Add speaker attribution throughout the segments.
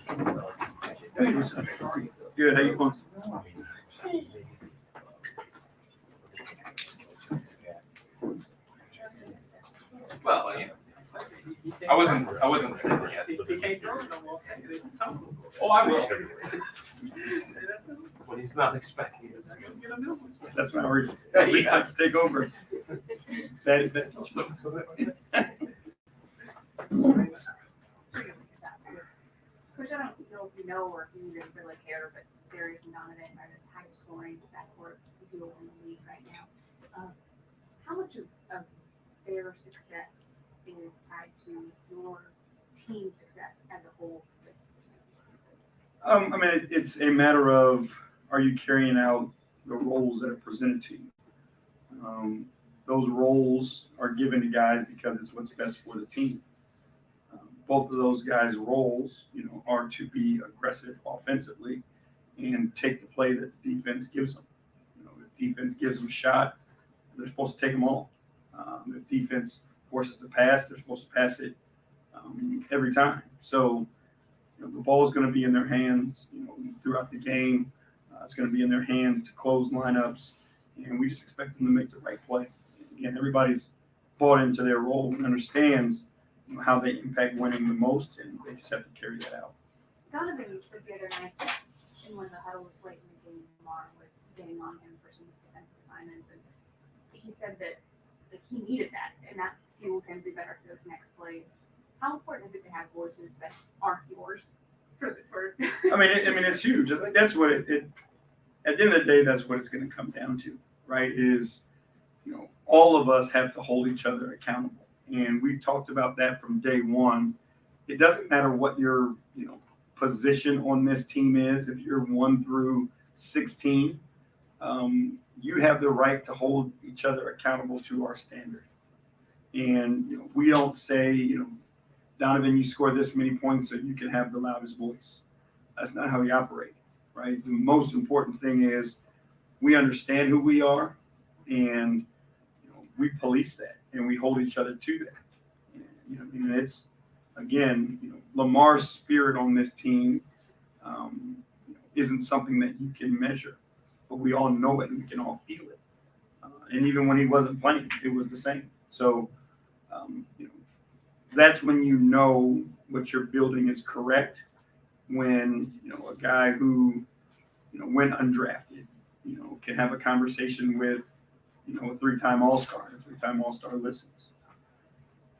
Speaker 1: Hey, what's up? Good. How you doing?
Speaker 2: Well, I wasn't sitting yet. Oh, I will. When he's not expecting it.
Speaker 1: That's my reflex take over. That.
Speaker 3: Which I don't know if you know or if you even really care, but Darius and Donovan are the highest scoring backcourt duo in the league right now. How much of their success is tied to your team success as a whole this season?
Speaker 1: I mean, it's a matter of, are you carrying out the roles that are presented to you? Those roles are given to guys because it's what's best for the team. Both of those guys' roles, are to be aggressive offensively and take the play that the defense gives them. If defense gives them a shot, they're supposed to take them all. If defense forces the pass, they're supposed to pass it every time. So the ball is going to be in their hands, throughout the game. It's going to be in their hands to close lineups, and we just expect them to make the right play. Again, everybody's bought into their role and understands how they impact winning the most, and they just have to carry that out.
Speaker 3: Donovan said the other night that in one of the huddles late in the game, Lamar was getting on him for some defensive assignments, and he said that he needed that, and that fueled him to be better for those next plays. How important is it to have voices that aren't yours?
Speaker 1: I mean, it's huge. I think that's what it. At the end of the day, that's what it's going to come down to, right? Is all of us have to hold each other accountable. And we've talked about that from day one. It doesn't matter what your position on this team is. If you're 1 through 16, you have the right to hold each other accountable to our standard. And we don't say, Donovan, you score this many points so you can have the loudest voice. That's not how we operate, right? The most important thing is we understand who we are, and we police that, and we hold each other to that. And it's, again, Lamar's spirit on this team isn't something that you can measure, but we all know it and we can all feel it. And even when he wasn't playing, it was the same. So, that's when what you're building is correct. When a guy who went undrafted, can have a conversation with a 3-time All-Star. A 3-time All-Star listens.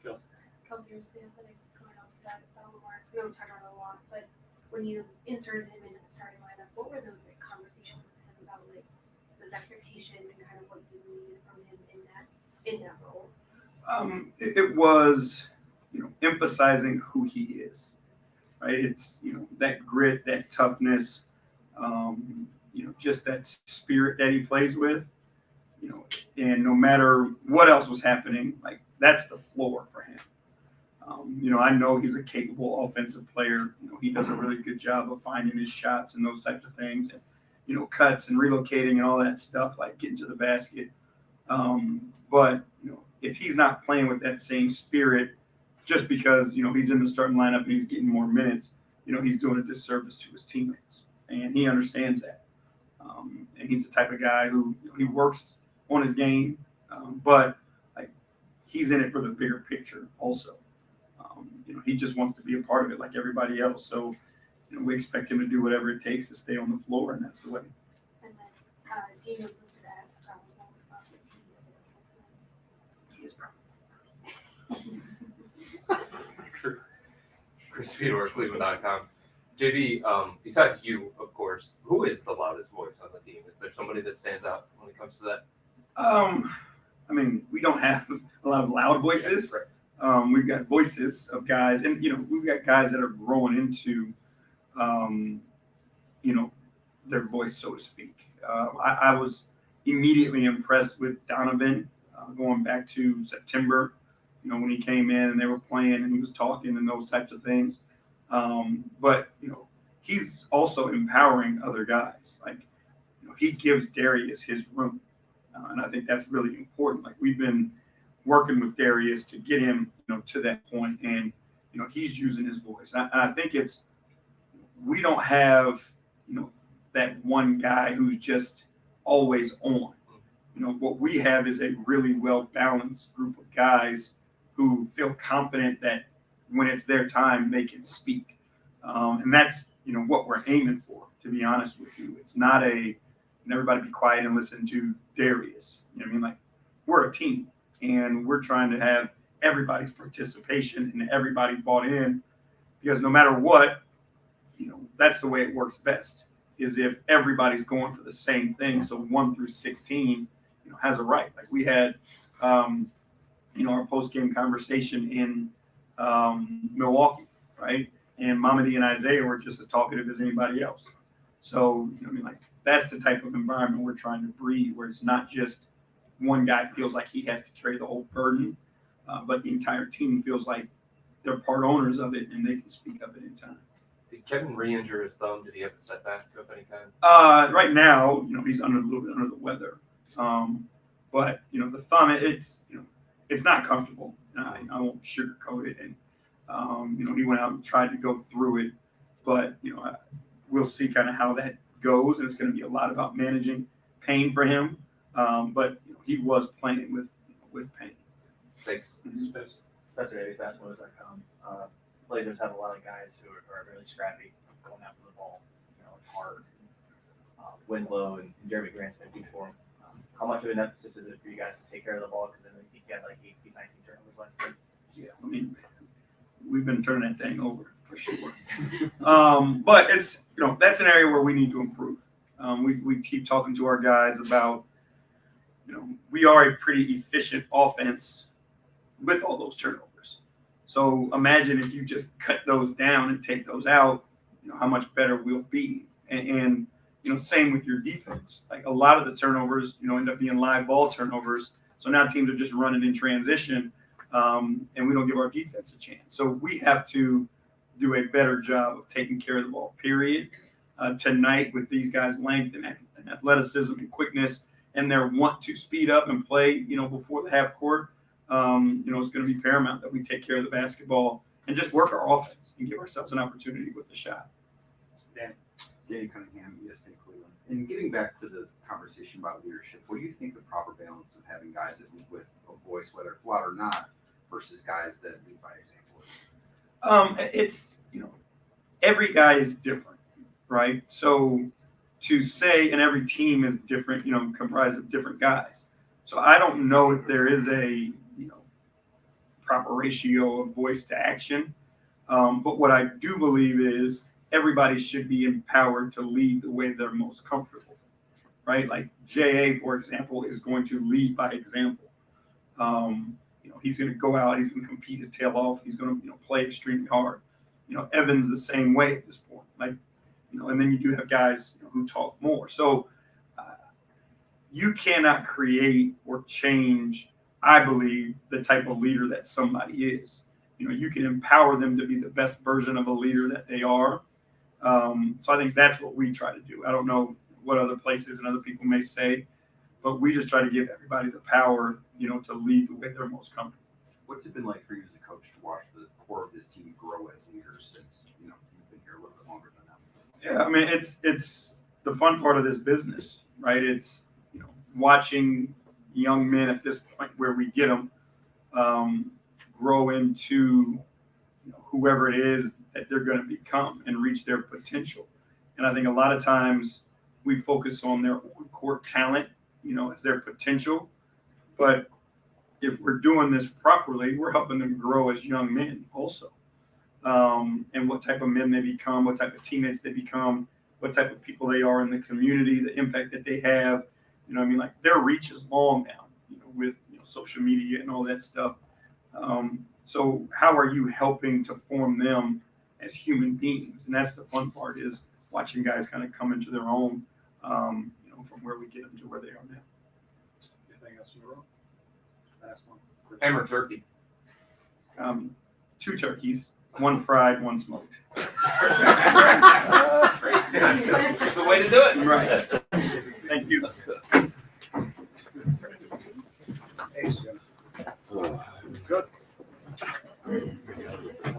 Speaker 3: Kelsey was the athletic going off that Lamar. We don't talk about it a lot, but when you inserted him into the starting lineup, what were those conversations with him about those expectations and kind of what you needed from him in that role?
Speaker 1: It was emphasizing who he is, right? It's that grit, that toughness, just that spirit that he plays with. And no matter what else was happening, that's the floor for him. I know he's a capable offensive player. He does a really good job of finding his shots and those types of things, and cuts and relocating and all that stuff, like getting to the basket. But if he's not playing with that same spirit, just because he's in the starting lineup and he's getting more minutes, he's doing a disservice to his teammates, and he understands that. And he's the type of guy who he works on his game, but he's in it for the bigger picture also. He just wants to be a part of it like everybody else. So we expect him to do whatever it takes to stay on the floor, and that's the way.
Speaker 3: And then Dino's listed as
Speaker 1: He is
Speaker 2: Chris Fedor, Cleveland.com. JB, besides you, of course, who is the loudest voice on the team? Is there somebody that stands out when it comes to that?
Speaker 1: I mean, we don't have a lot of loud voices.
Speaker 2: Yeah, right.
Speaker 1: We've got voices of guys, and we've got guys that are growing into, their voice, so to speak. I was immediately impressed with Donovan going back to September, when he came in and they were playing and he was talking and those types of things. But he's also empowering other guys. He gives Darius his room, and I think that's really important. We've been working with Darius to get him, to that point, and he's using his voice. And I think it's we don't have, that one guy who's just always on. What we have is a really well-balanced group of guys who feel confident that when it's their time, they can speak. And that's, what we're aiming for, to be honest with you. It's not everybody be quiet and listen to Darius. We're a team, and we're trying to have everybody's participation and everybody bought in, because no matter what, that's the way it works best, is if everybody's going for the same thing. So 1 through 16, has a right. Like we had, our post-game conversation in Milwaukee, right? And Mamadi and Isaiah were just as talkative as anybody else. So, that's the type of environment we're trying to breed, where it's not just one guy feels like he has to carry the whole burden, but the entire team feels like they're part owners of it and they can speak up at any time.
Speaker 2: Did Kevin re-injure his thumb? Did he have a setback of any kind?
Speaker 1: Right now, he's a little bit under the weather. But the thumb, it's not comfortable. I won't sugarcoat it. And he went out and tried to go through it, but we'll see kind of how that goes, and it's going to be a lot about managing pain for him. But he was playing with pain.
Speaker 4: SpencerDavisBasketball.com. Blazers have a lot of guys who are really scrappy going after the ball. Hart, Winslow, and Jeremy Grant's been huge for him. How much of an emphasis is it for you guys to take care of the ball? Because I think you had like 18, 19 turnovers last week.
Speaker 1: Yeah, we've been turning that thing over for sure. But it's that's an area where we need to improve. We keep talking to our guys about we are a pretty efficient offense with all those turnovers. So imagine if you just cut those down and take those out, how much better we'll be. And same with your defense. Like a lot of the turnovers, end up being live ball turnovers. So now teams are just running in transition, and we don't give our defense a chance. So we have to do a better job of taking care of the ball, period. Tonight with these guys' length and athleticism and quickness and their want to speed up and play, before the half court, it's going to be paramount that we take care of the basketball and just work our offense and give ourselves an opportunity with the shot.
Speaker 5: Danny Cunningham, ESPN Cleveland. And getting back to the conversation about leadership, what do you think the proper balance of having guys that lead with a voice, whether it's loud or not, versus guys that lead by example?
Speaker 1: It's, every guy is different, right? So to say, and every team is different, comprised of different guys. So I don't know if there is a, proper ratio of voice to action. But what I do believe is everybody should be empowered to lead the way they're most comfortable, right? Like J.A., for example, is going to lead by example. He's going to go out, he's going to compete his tail off, he's going to, play extremely hard. Evan's the same way at this point. And then you do have guys who talk more. So you cannot create or change, I believe, the type of leader that somebody is. You can empower them to be the best version of a leader that they are. So I think that's what we try to do. I don't know what other places and other people may say, but we just try to give everybody the power, to lead the way they're most comfortable.
Speaker 5: What's it been like for you as a coach to watch the core of this team grow as leaders since, you've been here a little bit longer than them?
Speaker 1: Yeah, it's the fun part of this business, right? It's, watching young men at this point where we get them grow into whoever it is that they're going to become and reach their potential. And I think a lot of times we focus on their on-court talent, as their potential. But if we're doing this properly, we're helping them grow as young men also. And what type of men they become, what type of teammates they become, what type of people they are in the community, the impact that they have. Their reach is long now, with social media and all that stuff. So how are you helping to form them as human beings? And that's the fun part, is watching guys kind of come into their own, from where we get them to where they are now.
Speaker 6: Anything else in the room? Last one.
Speaker 2: Ham or turkey?
Speaker 1: 2 turkeys, 1 fried, 1 smoked.
Speaker 2: That's the way to do it.
Speaker 1: Right. Thank you.